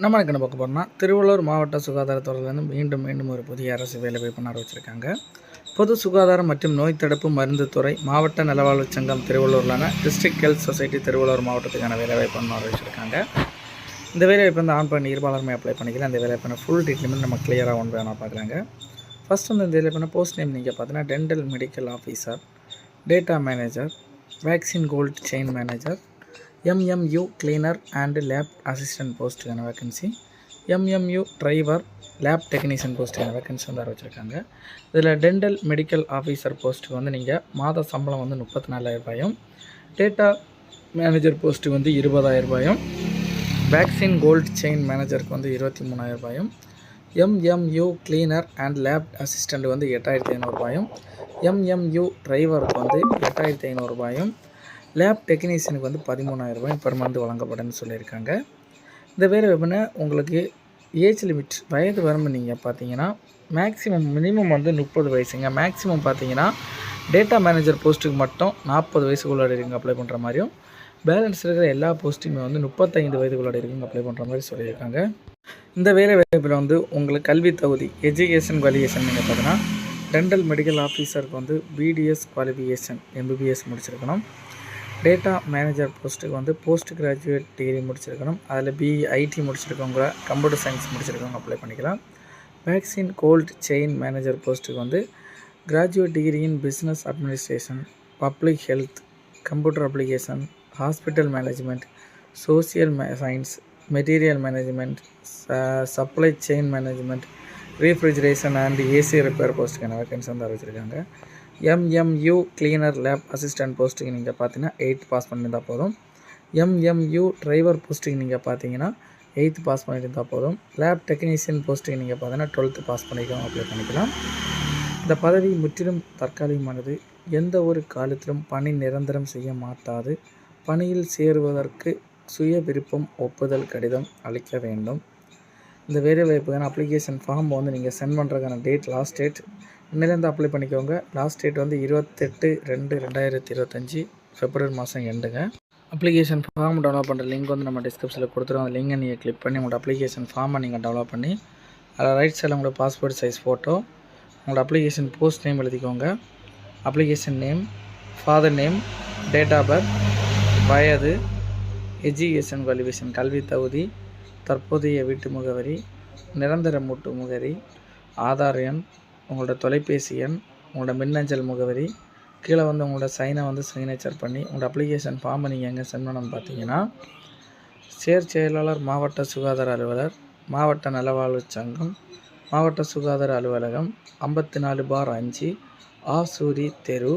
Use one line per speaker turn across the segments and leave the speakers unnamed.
நம்ம என்ன பார்க்க போகிறோம்னா திருவள்ளூர் மாவட்ட சுகாதாரத்துறையிலேருந்து மீண்டும் ஒரு புதிய அரசு வேலைவாய்ப்பு அறிவிச்சிருக்காங்க. பொது சுகாதாரம் மற்றும் நோய் தடுப்பு மருந்து துறை மாவட்ட நலவாழ்வு சங்கம் திருவள்ளூர்லான டிஸ்ட்ரிக்ட் ஹெல்த் சொசைட்டி திருவள்ளூர் மாவட்டத்துக்கான வேலைவாய்ப்பு அறிவிச்சிருக்காங்க. இந்த வேலைவாய்ப்பு வந்து ஆன் பண்ணி இருபாலருமே அப்ளை பண்ணிக்கலாம். இந்த வேலைவாய்ப்பான ஃபுல் டீட்டெயில்மெண்ட் நம்ம கிளியராக ஒன்று வேணால் பார்க்குறாங்க. ஃபஸ்ட் வந்து இந்த வேலைவாய்ப்பான போஸ்ட் நேம் நீங்கள் பார்த்தீங்கன்னா dental medical officer, data manager, vaccine cold chain manager, MMU cleaner and lab assistant போஸ்ட்டுக்கான vacancy, MMU driver lab technician போஸ்ட்டுக்கான வேக்கன்சி வந்து அறிவிச்சிருக்காங்க. இதில் டென்டல் மெடிக்கல் ஆஃபீஸர் போஸ்ட்டுக்கு வந்து நீங்கள் மாத சம்பளம் வந்து 34,000 ரூபாயும், டேட்டா மேனேஜர் போஸ்ட்டுக்கு வந்து 20,000 ரூபாயும், வேக்சின் கோல்ட் செயின் மேனேஜருக்கு வந்து 23,000 ரூபாயும், MMU cleaner and lab assistant வந்து 8,500 ரூபாயும், MMU டிரைவருக்கு வந்து 8,500 ரூபாயும், லேப் டெக்னீஷியனுக்கு வந்து 13,000 ரூபாய் பெர் மந்த் வழங்கப்படும்னு சொல்லியிருக்காங்க. இந்த வேலை வாய்ப்புனா உங்களுக்கு ஏஜ் லிமிட் வயது வரம்பு நீங்கள் பார்த்தீங்கன்னா மினிமம் வந்து 30 வயசுங்க. மேக்ஸிமம் பார்த்தீங்கன்னா டேட்டா மேனேஜர் போஸ்ட்டுக்கு மட்டும் 40 வயசுக்குள்ளாட இருக்கவங்க அப்ளை பண்ணுற மாதிரியும், பேலன்ஸ் இருக்கிற எல்லா போஸ்ட்டுமே வந்து 35 வயதுக்குள்ளாட இருக்கவங்க அப்ளை பண்ணுற மாதிரி சொல்லியிருக்காங்க. இந்த வேலை வாய்ப்பில் வந்து உங்களுக்கு கல்வி தகுதி எஜுகேஷன் குவாலிஃபிகேஷன் நீங்கள் பார்த்தீங்கன்னா டென்டல் மெடிக்கல் ஆஃபீஸருக்கு வந்து BDS குவாலிஃபிகேஷன் MBBS முடிச்சிருக்கணும். டேட்டா மேனேஜர் போஸ்ட்டுக்கு வந்து போஸ்ட் கிராஜுவேட் டிகிரி முடிச்சிருக்கணும். அதில் BIT முடிச்சிருக்கவங்க, கம்ப்யூட்டர் சயின்ஸ் முடிச்சிருக்கவங்க அப்ளை பண்ணிக்கலாம். வேக்சின் கோல்ட் செயின் மேனேஜர் போஸ்ட்டுக்கு வந்து graduate degree in business administration, public health, computer application, hospital management, social science, material management, supply chain management, refrigeration and AC repair போஸ்ட்டுக்கான vacancy வந்து அறிவிச்சிருக்காங்க. MMU cleaner lab assistant போஸ்ட்டுக்கு நீங்கள் பார்த்தீங்கன்னா 8th pass பண்ணியிருந்தால் போதும். MMU டிரைவர் போஸ்ட்டுக்கு நீங்கள் பார்த்தீங்கன்னா 8th பாஸ் பண்ணியிருந்தால் போதும். லேப் டெக்னீஷியன் போஸ்ட்டுக்கு நீங்கள் பார்த்தீங்கன்னா 12th பாஸ் பண்ணிக்கலாம், அப்ளை பண்ணிக்கலாம். இந்த பதவி முற்றிலும் தற்காலிகமானது. எந்த ஒரு காலத்திலும் பணி நிரந்தரம் செய்ய மாட்டாது. பணியில் சேருவதற்கு சுய விருப்பம் ஒப்புதல் கடிதம் அளிக்க வேண்டும். இந்த வேலை வாய்ப்புக்கான அப்ளிகேஷன் ஃபார்ம் வந்து நீங்கள் சென்ட் பண்ணுறதுக்கான லாஸ்ட் டேட் இன்னிலேருந்து அப்ளை பண்ணிக்கோங்க. லாஸ்ட் டேட் வந்து 28/2/2025 February மாதம் எண்டுங்க. அப்ளிகேஷன் ஃபார்ம் டவுன்லோட் பண்ணுற லிங்க் வந்து நம்ம டிஸ்கிரிப்ஷனில் கொடுத்துருவோம். அந்த லிங்கை நீங்கள் கிளிக் பண்ணி உங்களோட அப்ளிகேஷன் ஃபார்மை நீங்கள் டவுன்லோட் பண்ணி அதில் ரைட் சைடில் உங்களோட பாஸ்போர்ட் சைஸ் ஃபோட்டோ, உங்களோட அப்ளிகேஷன் போஸ்ட் நேம் எழுதிக்கோங்க. Application name, father name, date of birth, வயது, எஜுகேஷன் குவாலிஃபிகேஷன் கல்வி தகுதி, தற்போதைய வீட்டு முகவரி, நிரந்தர மூட்டு முகவரி, ஆதார் எண், உங்களோட தொலைபேசி எண், உங்களோட மின்னஞ்சல் முகவரி, கீழே வந்து உங்களோட சைனை வந்து சிக்னேச்சர் பண்ணி உங்களோட அப்ளிகேஷன் ஃபார்மை நீங்கள் எங்கே சென்ட் பண்ணணும்னு பார்த்தீங்கன்னா செயலாளர் மாவட்ட சுகாதார அலுவலர், மாவட்ட நலவாழ்வு சங்கம், மாவட்ட சுகாதார அலுவலகம், 54/5 ஆசூரி தெரு,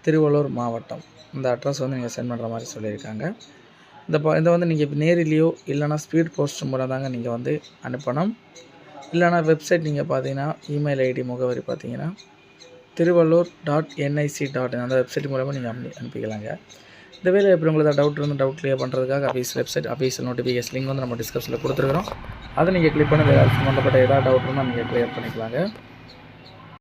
திருவள்ளூர் மாவட்டம். இந்த அட்ரஸ் வந்து நீங்கள் சென்ட் பண்ணுற மாதிரி சொல்லியிருக்காங்க. இதை வந்து நீங்கள் நேரிலேயோ இல்லைனா ஸ்பீட் போஸ்ட் மூலம் தாங்க நீங்கள் வந்து அனுப்பணும். இல்லைனா வெப்சைட் நீங்கள் பார்த்தீங்கன்னா இமெயில் ஐடி முகவரி பார்த்தீங்கன்னா திருவள்ளூர்.nic.in அந்த வெப்சைட் மூலமாக நீங்கள் அனுப்பிக்கலாங்க. இந்த வேலை எப்படி உங்களுக்கு டவுட் இருந்து டவுட் கிளியர் பண்ணுறதுக்காக அஃபீஷியல் நோட்டிஃபிகேஷன் லிங்க் வந்து நம்ம டிஸ்கிரிப்ஷனில் கொடுத்துருக்குறோம். அதை நீங்கள் கிளிக் பண்ணி சம்மந்தப்பட்ட ஏதாவது டவுட் இருந்தால் நீங்கள் கிளியர் பண்ணிக்கலாங்க.